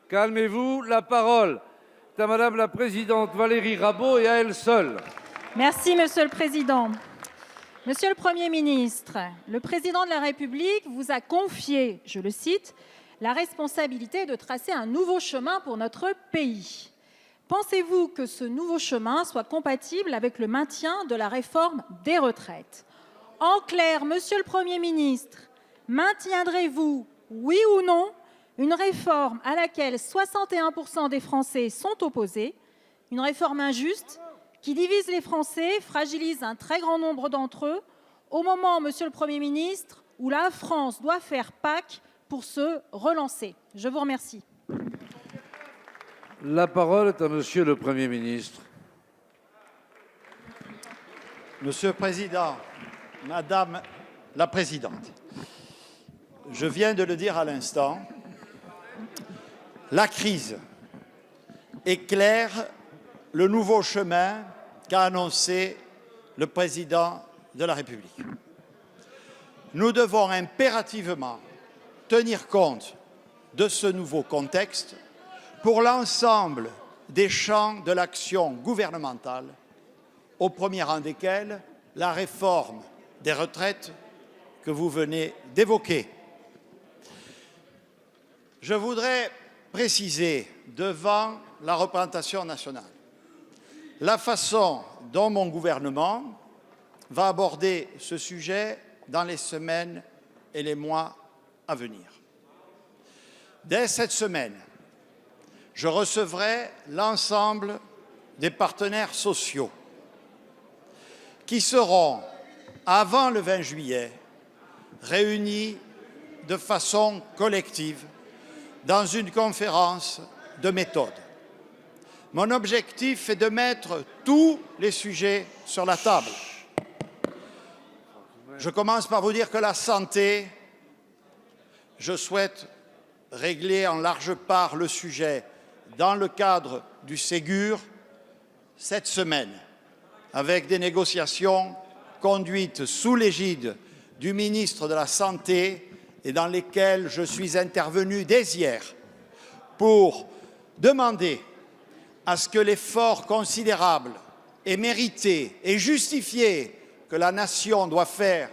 Calmez-vous, la parole est à Madame la Présidente Valérie Rabault et à elle seule. Merci, Monsieur le Président. Monsieur le Premier ministre, le Président de la République vous a confié, je le cite, la responsabilité de tracer un nouveau chemin pour notre pays. Pensez-vous que ce nouveau chemin soit compatible avec le maintien de la réforme des retraites? En clair, Monsieur le Premier ministre, maintiendrez-vous, oui ou non, une réforme à laquelle 61% des Français sont opposés, une réforme injuste qui divise les Français, fragilise un très grand nombre d'entre eux, au moment, Monsieur le Premier ministre, où la France doit faire Pâques pour se relancer? Je vous remercie. La parole est à Monsieur le Premier ministre. Monsieur le Président, Madame la Présidente, je viens de le dire à l'instant, la crise éclaire le nouveau chemin qu'a annoncé le Président de la République. Nous devons impérativement tenir compte de ce nouveau contexte pour l'ensemble des champs de l'action gouvernementale, au premier rang desquels la réforme des retraites que vous venez d'évoquer. Je voudrais préciser devant la représentation nationale la façon dont mon gouvernement va aborder ce sujet dans les semaines et les mois à venir. Dès cette semaine, je recevrai l'ensemble des partenaires sociaux qui seront, avant le 20 juillet, réunis de façon collective dans une conférence de méthode. Mon objectif est de mettre tous les sujets sur la table. Je commence par vous dire que la santé, je souhaite régler en large part le sujet dans le cadre du Ségur cette semaine, avec des négociations conduites sous l'égide du ministre de la Santé et dans lesquelles je suis intervenu dès hier pour demander à ce que l'effort considérable et mérité et justifié que la nation doit faire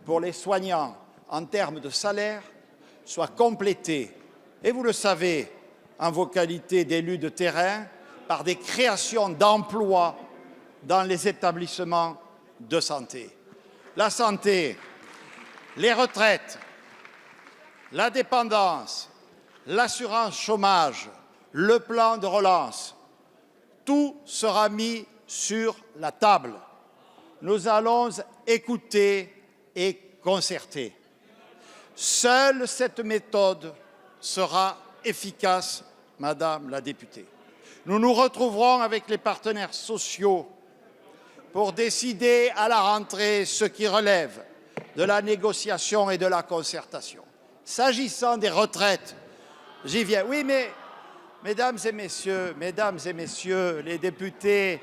pour les soignants en termes de salaire soit complété, et vous le savez, en vos qualités d'élus de terrain, par des créations d'emplois dans les établissements de santé. La santé, les retraites, la dépendance, l'assurance chômage, le plan de relance, tout sera mis sur la table. Nous allons écouter et concerter. Seule cette méthode sera efficace, Madame la députée. Nous nous retrouverons avec les partenaires sociaux pour décider à la rentrée ce qui relève de la négociation et de la concertation. S'agissant des retraites, j'y viens. Oui, mais mesdames et messieurs les députés,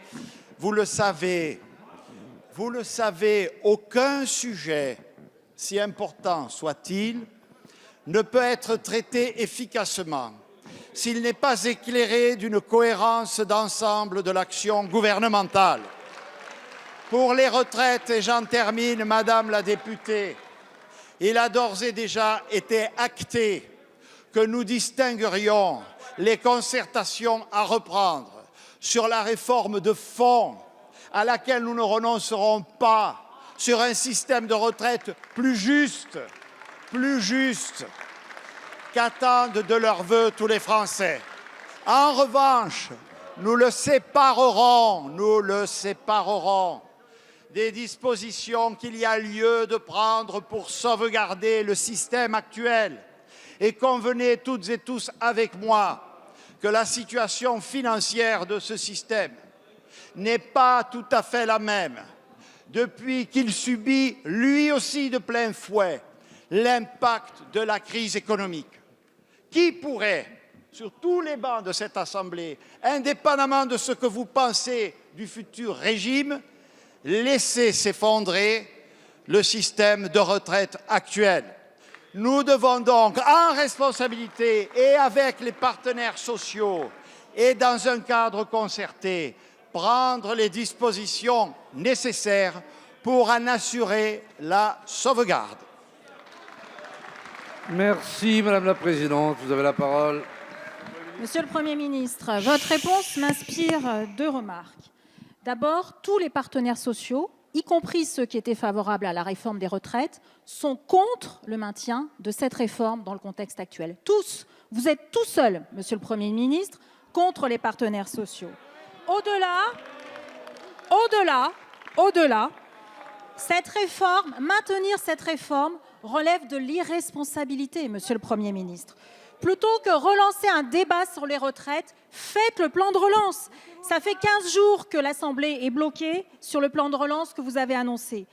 vous le savez, aucun sujet, si important soit-il, ne peut être traité efficacement s'il n'est pas éclairé d'une cohérence d'ensemble de l'action gouvernementale. Pour les retraites, et j'en termine, Madame la députée, il a d'ores et déjà été acté que nous distinguerions les concertations à reprendre sur la réforme de fond à laquelle nous ne renoncerons pas, sur un système de retraite plus juste qu'attendent de leur vœu tous les Français. En revanche, nous le séparerons des dispositions qu'il y a lieu de prendre pour sauvegarder le système actuel. Et convenez toutes et tous avec moi que la situation financière de ce système n'est pas tout à fait la même depuis qu'il subit lui aussi de plein fouet l'impact de la crise économique. Qui pourrait, sur tous les bancs de cette Assemblée, indépendamment de ce que vous pensez du futur régime, laisser s'effondrer le système de retraite actuel? Nous devons donc, en responsabilité et avec les partenaires sociaux et dans un cadre concerté, prendre les dispositions nécessaires pour en assurer la sauvegarde. Merci, Madame la Présidente. Vous avez la parole. Monsieur le Premier ministre, votre réponse m'inspire deux remarques. D'abord, tous les partenaires sociaux, y compris ceux qui étaient favorables à la réforme des retraites, sont contre le maintien de cette réforme dans le contexte actuel. Tous. Vous êtes tout seul, Monsieur le Premier ministre, contre les partenaires sociaux. Au-delà, cette réforme, maintenir cette réforme relève de l'irresponsabilité, Monsieur le Premier ministre. Plutôt que relancer un débat sur les retraites, faites le plan de relance. Ça fait 15 jours que l'Assemblée est bloquée sur le plan de relance que vous avez annoncé.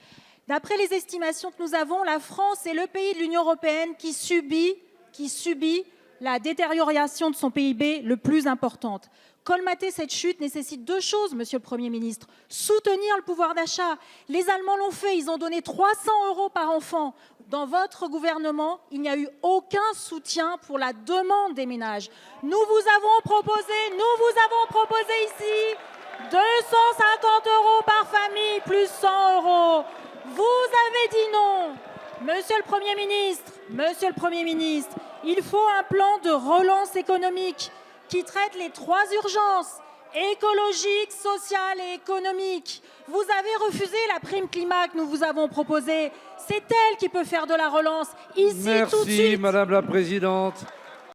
D'après les estimations que nous avons, la France est le pays de l'Union européenne qui subit la détérioration de son PIB le plus importante. Colmater cette chute nécessite deux choses, Monsieur le Premier ministre. Soutenir le pouvoir d'achat. Les Allemands l'ont fait, ils ont donné 300 € par enfant. Dans votre gouvernement, il n'y a eu aucun soutien pour la demande des ménages. Nous vous avons proposé ici 250 € par famille, plus 100 €. Vous avez dit non. Monsieur le Premier ministre, il faut un plan de relance économique qui traite les trois urgences, écologique, sociale et économique. Vous avez refusé la prime climat que nous vous avons proposée. C'est elle qui peut faire de la relance, ici, tout de suite. Merci, Madame la Présidente.